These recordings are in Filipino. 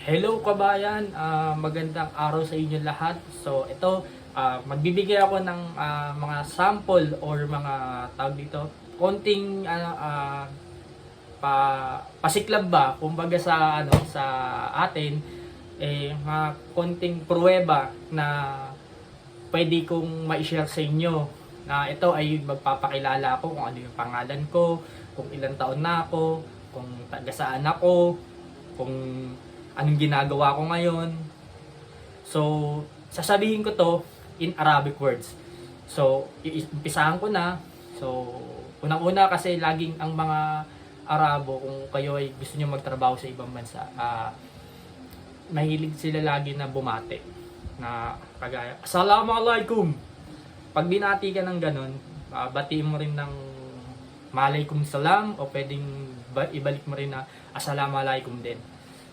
Hello kabayan, magandang araw sa inyo lahat. So ito, magbibigay ako ng mga sample or mga tawag dito, konting pasiklab ba kumbaga sa sa atin mga konting pruweba na pwede kong ma-share sa inyo na ito ay magpapakilala ako kung ano yung pangalan ko, kung ilang taon na ako, kung taga saan ako, kung anong ginagawa ko ngayon. So, sasabihin ko to in Arabic words. So, iimpisahan ko na. So, unang-una kasi laging ang mga Arabo, kung kayo ay gusto nyo magtrabaho sa ibang bansa, mahilig sila lagi na bumate. Na kagaya, Assalamualaikum! Pag binati ka ng ganun, batiin mo rin ng Malaikum salam o pwedeng ibalik mo rin na Assalamualaikum din.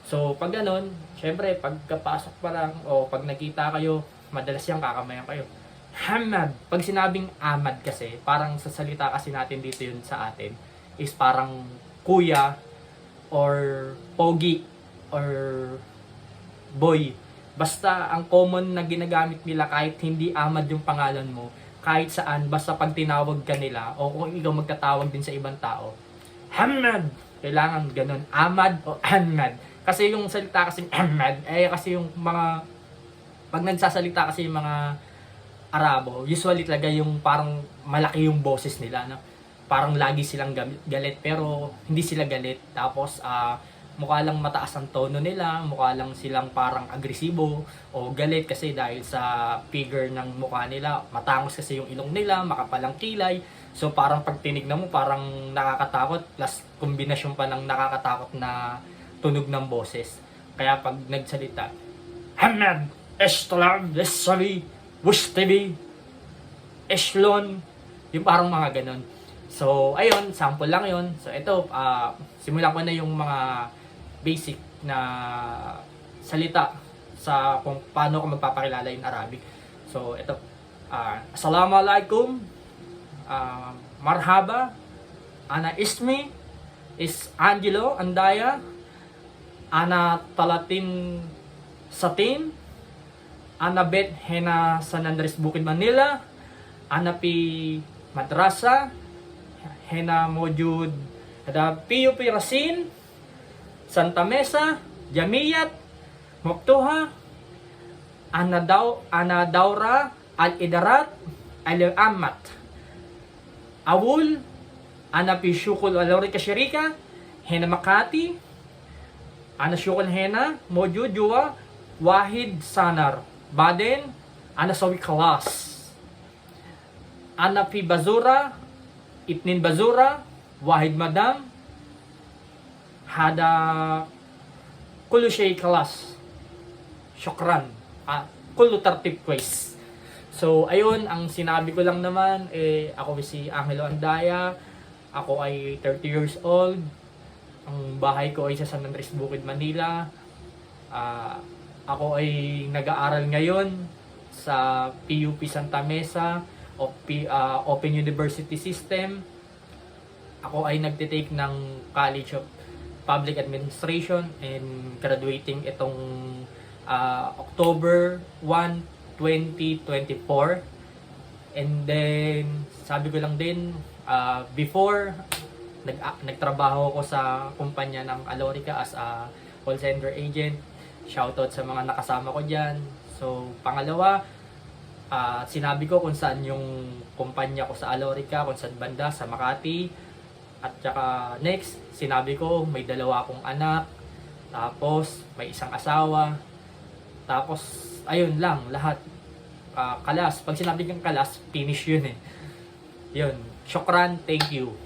So, pag ganun, syempre, pagkapasok pa lang, o pag nakita kayo, madalas yung kakamayan kayo. Hamad. Pag sinabing Ahmad kasi, parang sa salita kasi natin dito yun sa atin, is parang kuya, or pogi, or boy. Basta, ang common na ginagamit nila kahit hindi Ahmad yung pangalan mo, kahit saan, basta pag tinawag ka nila, o kung ikaw magtatawag din sa ibang tao, Hamad. Kailangan ganun, Ahmad o Ahmad. Kasi yung salita kasi Ahmad, kasi yung mga, pag nagsasalita kasi yung mga Arabo, usually talaga yung parang malaki yung boses nila, no? Parang lagi silang galit, pero hindi sila galit. Tapos, mukha lang mataas ang tono nila, mukha lang silang parang agresibo o galit kasi dahil sa figure ng mukha nila, matangos kasi yung ilong nila, makapalang kilay. So, parang pag tinignan mo, parang nakakatakot, plus kombinasyon pa ng nakakatakot na tunog ng boses. Kaya pag nagsalita, Hamad, Eshtalam, Esabi, Wushtibi, Eshlon, yung parang mga ganun. So, ayun, sample lang yun. So, ito, simulan ko na yung mga basic na salita sa kung paano ko magpapakilala in Arabic. So, ito, Assalamualaikum, Marhaba, Ana Ismi, is Angelo Andaya, Ana Talatin Satin, Ana Bet Hena San Andres Bukid Manila, Ana Pi Madrasa, Hena Mojud ada PUP Rasin, Santa Mesa, Jamiyat, Moktuha, Ana Daura, Al-Idarat, Al-Amat, Awul, Ana Pi Shukul Alorika Shirika, Hena Makati, Ana Shukul Hena, Mojo Jua, Wahid Sanar, Baden, Ana Sawi Kalas, Ana Pi Bazura, Itnin Bazura, Wahid Madam, Hada Kulushay Kalas, Shukran, Kulu Tartib Quest. So, ayun, ang sinabi ko lang naman, ako si Angelo Andaya, ako ay 30 years old, ang bahay ko ay sa San Andres Bukid, Manila. Ako ay nag-aaral ngayon sa PUP Santa Mesa o Open University System. Ako ay nagtitake ng College of Public Administration and graduating itong October 1, 2024. And then, sabi ko lang din, before, nagtrabaho ako sa kumpanya ng Alorica as a call center agent. Shoutout sa mga nakasama ko dyan. So, pangalawa, sinabi ko kung saan yung kumpanya ko sa Alorica, kung saan banda, sa Makati. At saka next, sinabi ko may dalawa akong anak. Tapos, may isang asawa. Tapos, ayun lang, lahat. Kalas, pag sinabi kong kalas, finish yun eh. Yun, syukran, thank you.